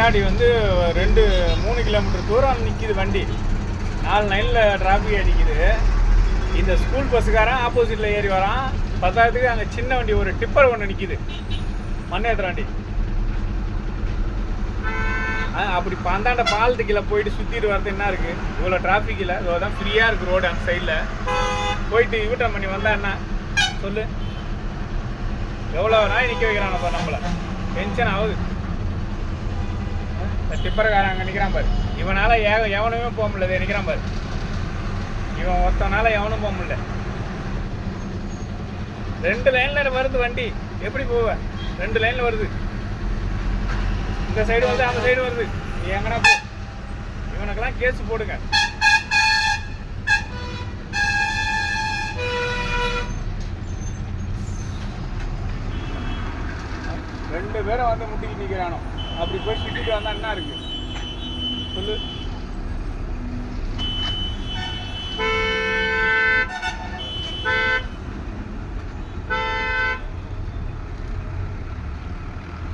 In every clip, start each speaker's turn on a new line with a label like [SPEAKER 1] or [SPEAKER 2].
[SPEAKER 1] பின்னாடி வந்து 2-3 கிலோமீட்டர் தூரம் நிற்கிது வண்டி. 4 லைனில் டிராஃபிக் அடிக்குது. இந்த ஸ்கூல் பஸ்ஸுக்காரன் ஆப்போசிட்டில் ஏறி வரான். பத்தாயிரத்துக்கு அங்கே சின்ன வண்டி ஒரு டிப்பர் ஒன்று நிற்கிது, மண்ணேற்ற வண்டி. அப்படி பந்தாண்ட பாலத்து கீழே போயிட்டு சுற்றிட்டு வரது என்ன இருக்குது? இவ்வளோ டிராஃபிக்கில் இவ்வளோ தான் ஃப்ரீயாக இருக்குது ரோடு. அந்த சைடில் போயிட்டு யூட்டன் பண்ணி வந்தால் என்ன சொல்லு? எவ்வளோ நாய் நிற்க வைக்கிறானப்பா நம்மளை. டென்ஷன் ஆகுது. டிப்பர்காரன் அங்கே நிற்கிறான் பாரு. இவனால் எவனுமே போக முடியல. நிற்கிறான் பாரு. இவன் ஒருத்தனால எவனும் போக முடியல. 2 லைனில் வருது வண்டி. எப்படி போவ? 2 லைனில் வருது. இந்த சைடு வருது, அந்த சைடு வருது. நீ எங்கன்னா போ. இவனுக்கெல்லாம் கேஸ் போடுங்க. ரெண்டு பேரும் வந்து முட்டிக்கிட்டு நிற்கிறானோ. அப்படி போய் சுற்றிட்டு வந்தால் என்ன இருக்கு சொல்லு?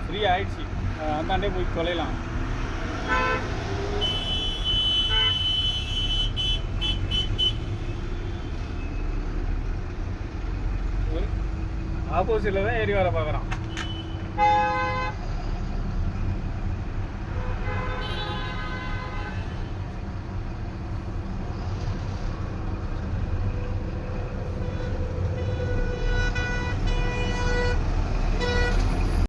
[SPEAKER 1] ஃப்ரீ ஆயிடுச்சு. அந்தாண்டே போய் தொலைலாம். ஆப்போசிட்டில் தான் ஏறி வர பார்க்குறான்.